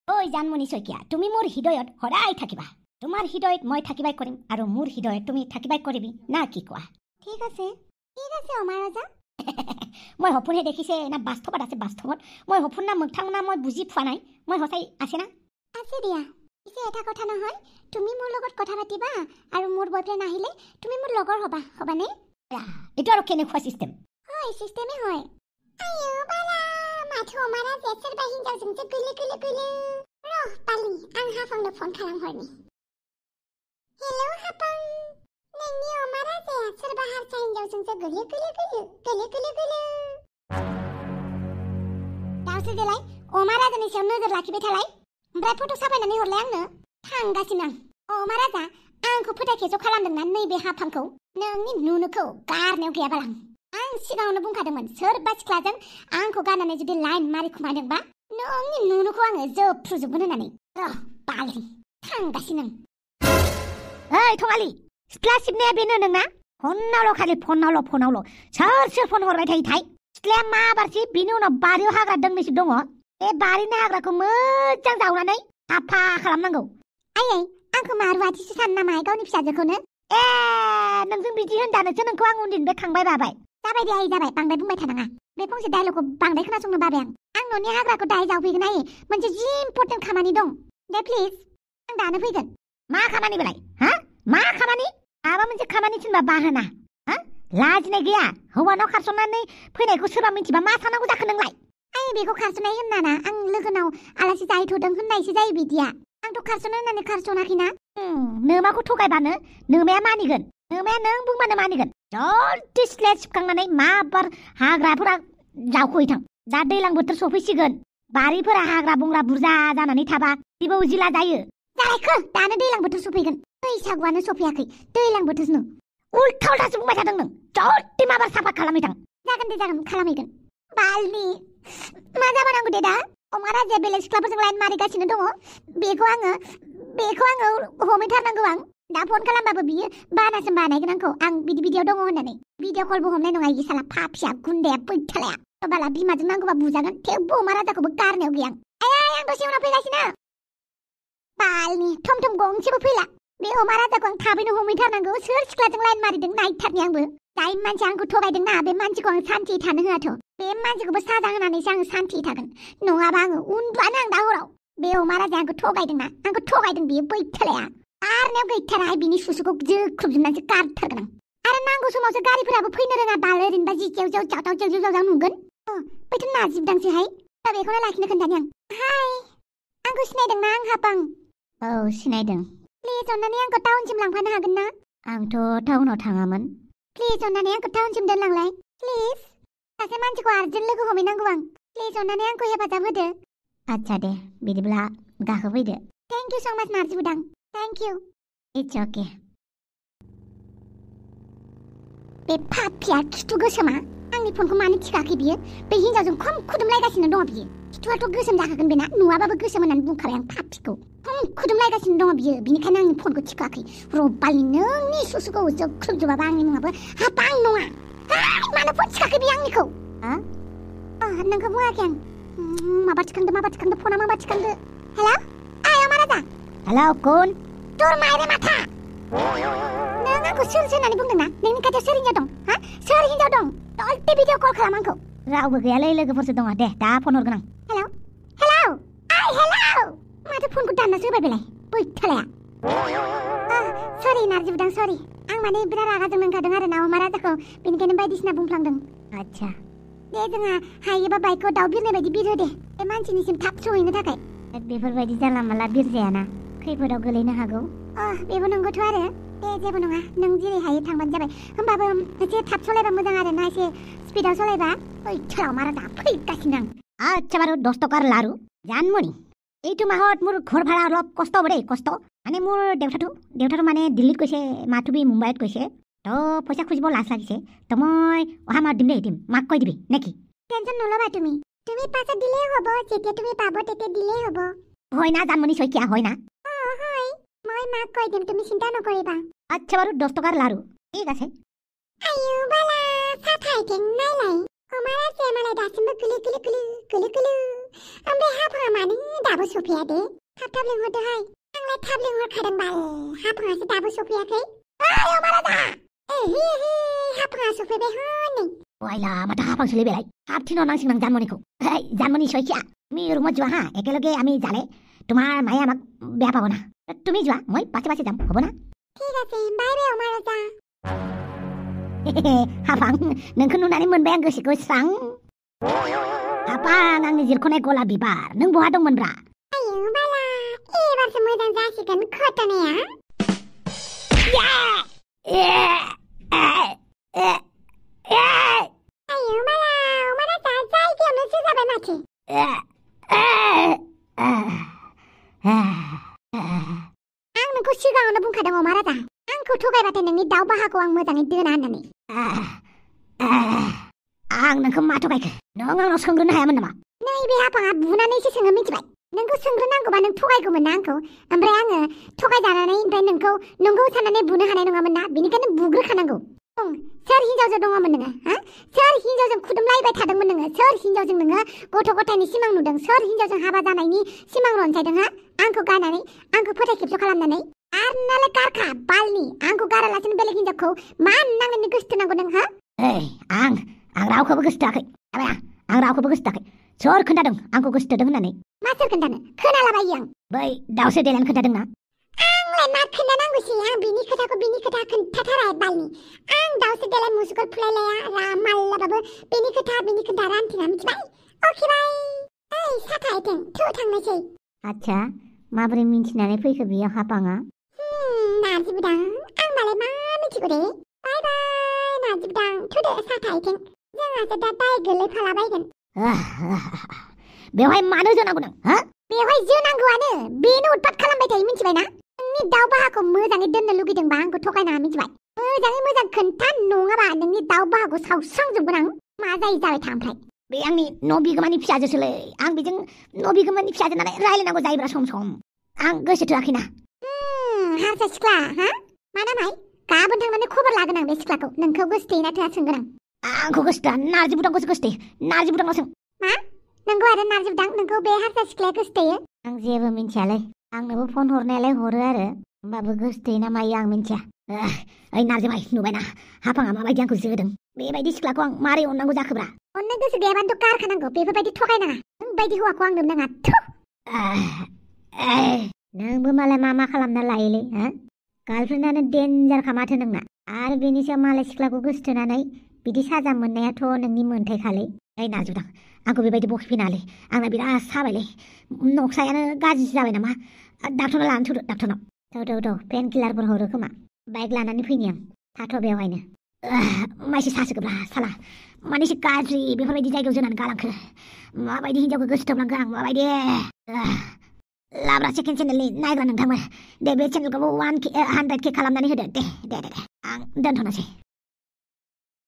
ঐ জানমণি শইকীয়া তুমি মোৰ হৃদয়ত সদায় থাকিবা তোমাৰ হৃদয়ত মই থাকিবাই কৰিম আৰু মোৰ হৃদয়ত তুমি থাকিবাই কৰিবি না কি কোৱা ঠিক আছে অমা ৰজা মই সপোনহে দেখিছে না বাস্তৱত আছে বাস্তৱত মই সপোন না মোকথাং না মই বুজি পোৱা নাই মই সঁচাই আছে না আছে দিয়া পিছে এটা কথা নহয় তুমি মোৰ লগত কথা পাতিবা আৰু মোৰ বয়ফ্ৰেণ্ড আহিলে তুমি মোৰ লগৰ হবানে এইটো আৰু কেনেকুৱা চিষ্টেম হয় চিষ্টেমে হয় আইও বালা মাথো অমাৰা জেছৰ বাহিন যাও जोंसो গলে र पालि आं हाफांनो फन खालामहरनि हेलौ हाफां नोंनि अमारा जाया सोरबा हारसा हिनजावजोंसो गले दावसो देलाय अमारा जानि सायाव नोजोर लाखिबाय थालाय ओमफ्राय फट' साफायनानै हरलाय आंनो थांगासिनो आं अमारा जा आंखौ फोथायखेज' खालामदोंना नैबे हाफांखौ नोंनि नुनोखौ गारनायाव गैयाबालां आं सिगाङावनो बुंखादोंमोन सोरबा सिख्लाजों आंखौ गारनानै जुदि लाइन मारिखुमादोंबा नोंनि नुनोखौ आङो जोबफ्रुजोबगोन होननानै र बालि थांगासिनो ओइ थङालि सिख्ला सिबनाया बेनो नोंना फनावल' खालि फनावल' सोर फन हरबाय थायोथाय सिख्लाया मा बारसि बिनि उनाव बारियाव हाग्रा दोंनैसो दङ बे बारिनि हाग्राखौ मोजां जावनानै साफा खालामनांगौ आयै आंखौ मा रुवाथिसो सानो नामा गावनि फिसाजोखौनो ए नोंजों बिदि होनदानोसो नोंखौ आं उन्दैनिफ्राय खांबाय बाबाय जाबाय दे आइ जाबाय बांद्राय बुंबाय थानाङा बे फंसे डायलगखौ बांद्राय खोनासंनो बाबाय आं न'नि हाग्राखौ दाय जावफैगोन आइ मोनसे जि इम्पर्टेन्ट खामानि दं दे प्लिज आं दानो फैगोन मा खामानि बेलाय हा मा खामानि माबा मोनसे खामानि थिनबा बाहाना हा लाजिनाय गैया हौवानाव खारसननानै फैनायखौ सोरबा मिथिबा मा सानांगौ जाखो नोंलाय आइ बेखौ खारसनाय होननाना आं लोगोनाव आलासि जाहैथ'दों होननायसो जायो बिदिया आंथ' खारसनो होननानै खारसनाखैना नोमाखौ थगायबानो नोमाया मानिगोन नोमाया नों बुंबानो मानिगोन जल्दि सिथ्लाया सिबखांनानै माबार हाग्राफोरा जावख'हैथां दा दैलां बोथोर सफैसिगोन बारिफोरा हाग्रा बंग्रा बुरजा जानानै थाबा जिबौ जिला जायो जायखो दानो दैलां बोथोर सफैगोन बैसागुआनो सफैयाखै दैलां बोथोरसो उल्था उल्थासो बुंबाय थादों नों जल्दि माबार साफा खालामहैथां जागोन खालामहैगोन बालनि मा जाबानांगौ दे दा अमा राजाया बेलेग सिख्लाफोरजों लाइन मारिगासिनो दङ बेखौ आङो हमैथारनांगौ आं दा फन खालामबाबो बियो बानासो बानायगोन आंखौ आं बिदियाव दङ होननानै भिडिअ कलबो हमनाय नङा इ साला फाफिया गुन्दाया बैथालाया बाला बिमाजों नांगौबा बुजागोन थेवबो अमा राजाखौबो गारनायाव गैया आं दसे उनाव फैगासिनो बालनि थम गंसेबो फैला बे अमा राजाखौ आं थाबैनो हमैथारनांगौ सोर सिख्लाजों लाइन मारिदों नायथारनि आंबो जाय मानसि आंखौ थगायदोंना बे मानसिखौ आं सान्थियै थानो होआथ' बे मानसिखौबो साजा होनानैसो आङो सान्थियै थागोन नङाबा आङो उन्दुआनो आं दा हराव बे अमा राजाया आंखौ थगायदों बियो बैथालाया गारनायाव गैथारा बिनि सुसुखौ जोख्रुबजोबनानैसो गारथारगोन आं आरो नांगौ समावसो गारिफोराबो फैनो रोङा बाल ओरैनोबा जिजेव नुगोन बैथ' नाजिबदांसोहाय दा बेखौनो लाखिनो खोन्थानि आं हाय आंखौ सिनायदोंना आं हाफां औ सिनायदों प्लिज अन्नानै आंखौ टाउनसिम लांफानो हागोन ना आंथ' टाउनाव थाङामोन प्लिज अन्नानै आंखौ टाउनसिम दोनलांलाय प्लिज सासे मानसिखौ आर्जेन्ट लोगो हमहैनांगौ आं प्लिज अन्नानै आंखौ हेफाजाब होदो आच्छा दे बिदिब्ला गाखोफैदो थेंक इउ स' माच नार्जि बुदां थेंक इउ इट्स अके बे फाफिया खिथु गोसोमा आंनि फनखौ मानो थिखाखै बियो बे हिनजावजों खम खुदुमलायगासिनो दङ बियो खिथुआथ' गोसोम जाखागोन बेना नुवाबाबो गोसोम होननानै बुंखाबाय आं फाफिखौ खम खुदुमलायगासिनो दङ बियो बिनिखायनो आंनि फनखौ थिखाखै रबालनि नोंनि सुसुखौ जोख्रुबजोबाबा आंनि मुङाबो हाफां नङा मानो फन थिखाखै बियो आंनिखौ नोंखौ बुङाखै आं माबा थिखांदो फना माबा थिखांदो हेलौ आइ अमा राजा हेलौ कौन তোর মায়ের মাথা नों आंखौ सोर होननानै बुंदोंना नोंनि खाथियाव सोर हिनजाव दं हा सोर हिनजाव दं दलते भिडिअ कल खालाम आंखौ रावबो गैयालै लोगोफोरसो दङ दे दा फन हरगोन आं हेलौ आइ हेलौ माथो फनखौ दाननासो होबाय बेलाय बैथालाया सरि नार्जि बुदां सरि आं माने बिराद रागा जोंनो ओंखारदों आरो ना अमा राजाखौ बेनिखायनो बायदिसिना बुंफ्लांदों आच्छा दे जोंहा हायोबा बाइकखौ दाउ बिरनाय बायदि बिरहो दे बे मानसिनिसिम थाब सहैनो थाखाय बेफोरबायदि जानला मानला बिरजायाना खैफोदाव गोलैनो हागौ बेबो नंगौथ' आरो दे जेबो नङा नों जेरै हायो थांबानो जाबाय होमबाबो एसे थाब सालायबा मोजां आरो ना एसे स्पिडाव सालायबा बैथालाव मारा दा फैगासिनो आं আচ্ছা বাৰু 10 টকাৰ লাৰু জানমণি এইটো মাহত মোৰ ঘৰ ভাড়া অলপ কষ্ট হ'ব দেই কষ্ট মানে মোৰ দেউতাটো মানে দিল্লীত গৈছে মাথুবি মুম্বাইত গৈছে তো পইচা খুজিব লাজ লাগিছে তো মই অহা মাহত দিম মাক কৈ দিবি নেকি টেনচন নল'বা তুমি পাছত দিলেই হ'ব যেতিয়া তুমি পাব তেতিয়া দিলেই হ'ব হয় না জানমণি শইকীয়া হয় না হয় মই মাক কৈ দিম তুমি চিন্তা নকৰিবা আচ্ছা বাৰু 10 টকাৰ লাৰু ঠিক আছে আইও বালা সাথাইতেं নাইলাই আমারা যে মালাই দাসিমবো কুলু ओमफ्राय हाफाङा मानो दाबो सफैया दे थाब लिंहरदोहाय आंलाय थाब लिंहरखादों बाल हाफाङासो दाबो सफैयाखै ओइ अमाराजा हाफाङा सफैबाय हनै वाइला माथा हाफां सोलिबायलाय हाफ थिनहरनांसिगोन आं জানমনিखौ এই জানমনি শইকিয়া তুমি ৰুমত যোৱা হা একেলগে আমি যালে তোমাৰ মায়ে আমাক বেয়া পাব না তুমি যোৱা মই পাছে পাছে যাম হ'ব না ঠিক আছে বাই বাই अमाराजा हाफां नोंखौ नुनानै मोनबाय आं गोसोखौ स्रां हाफां आंनि जिरख'नाय गलाब बिबार नों बहा दंमोनब्रा आयौ बाला एबारसो मोजां जासिगोन घटनाया आयौ बाला अमाराजा जायगायावनोसो जाबाय माथो आं नोंखौ सिगाङावनो बुंखादों अमाराजा आंखौ थगायबाथाय नोंनि दाउ बाहाखौ आं मोजाङै दोना होननानै आं नोंखौ मा थगायखो नों आंनाव सोंग्रोनो हायामोन नामा नैबे हाफाङा बुनानैसो सोङो मिथिबाय नोंखौ सोंग्रोनांगौबा नों थगायगौमोन ना आंखौ ओमफ्राय आङो थगायजानानै ओमफ्राय नोंखौ नंगौ साननानै बुनो हानाय नङामोन ना बेनिखायनो बुग्रोखानांगौ सोर हिनजावजों दङमोन नोङो हा सोर हिनजावजों खुदुमलायबाय थादोंमोन नोङो सोर हिनजावजों नोङो गथ' गथायनि सिमां नुदों सोर हिनजावजों हाबा जानायनि सिमां रनसायदों हा आंखौ गारनानै आंखौ फोथायखेबस' खालामनानै आरो नालाय गारखा बालनि आंखौ गारालासिनो बेलेग हिनजावखौ मा नांनायनि गोसोथोनांगौ नों हा आं रावखौबो गोसोथोआखै आं रावखौबो गोसोथोआखै सोर खोन्थादों आंखौ गोसोथोदों होननानै मा सोर खोन्थानो खोनालाबायो आं बै दाउसो देलायनो खोन्थादोंना आंलाय मा खोन्थानांगौसै आं बिनि खोथा खोन्थाथारा बालनि आं दाउसो देलाय मुसुगुर फुलायलाया मालाबाबो बिनि खोथा रानथिना मिथिबाय अके बाय ओइ साथा आइथें थौ थांनोसै आच्छा माबोरै मिन्थिनानै फैखो बियो हाफाङा नार्जि बुदां आं मालाय मा मिथिगौ दे बाय बाय नार्जि बुदां थौदो साथा आइथें जोंहासो दा दाय गोलैफालाबायगोन बेवहाय मानो जोनांगौ नों हा बेवहाय जोनांगौआनो बेनो उतपात खालामबाय थायो मिथिबायना नोंनि दाउ बाहाखौ मोजाङै दोननो लुगैदोंबा आंखौ थगायनाङा मिथिबाय मोजाङै मोजां खोन्था नङाबा नोंनि दाउ बाहाखौ सावस्रांजोबगोन आं मा जायो जाबाय था ओमफ्राय बे आंनि न' बिगोमानि फिसाजोसोलै आं बेजों न' बिगोमानि फिसाजो नालाय रायलायनांगौ जायोब्रा सम आं गोसोथोआखैना हारसा सिख्ला हा मानामाय गाबोन थांनानै खबर लागोन आं बे सिख्लाखौ नोंखौ गोसोथोयोना थोआ सोंगोन आं आंखौ गोसोथोआ नार्जि बुदांखौसो गोसोथोयो नार्जि बुदांनाव सों मा नोंगौ आरो नार्जि बुदां नोंखौ बे हारसा सिख्लाया गोसोथोयो आं जेबो मिन्थियालै आंनोबो फन हरनायालाय हरो आरो होमबाबो गोसोथोयो ना मायो आं मिन्थिया ओइ नार्जि भाइ नुबायना हाफाङा माबायदि आंखौ जोदों बेबायदि सिख्लाखौ आं मारै अननांगौ जाखोब्रा अननो गोसो गैयाबानोथ' गारखानांगौ बेफोरबायदि थगायनाङा नोंबायदि हौवाखौ आंनो नाङा नोंबो मालाय मा खालामना लायोलै हा गार्लफ्रेन्डआनो डेन्जारखा माथो नोंना आरो बेनि सायाव मालाय सिख्लाखौ गोसोथोनानै बिदि साजा मोननायाथ' नोंनि मोन्थायखालै ओइ नार्जि बुदां आंखौ बेबायदि बखिफिनालै आंना बिराद साबायलै नक्सायानो गाज्रिसो जाबाय नामा डाक्टरनाव लानानै थौदो डाक्टरनाव थौ पेन किलारफोर हरो खोमा बाइक लानानै फैनि आं थाथ' बेवहायनो माइसि सासोगोब्रा साला मानैसो गाज्रि बेफोरबायदि जायगायाव जोनानै गालांखो माबायदि हिनजावखौ गोसोथोबलांखो आं माबायदि लाब्रा सेकेन्ड चेनेलनि नायग्रा नोंथांमोन दे बे चेनेलखौबो 100K खालामनानै होदो दे आं दोनथ'नोसै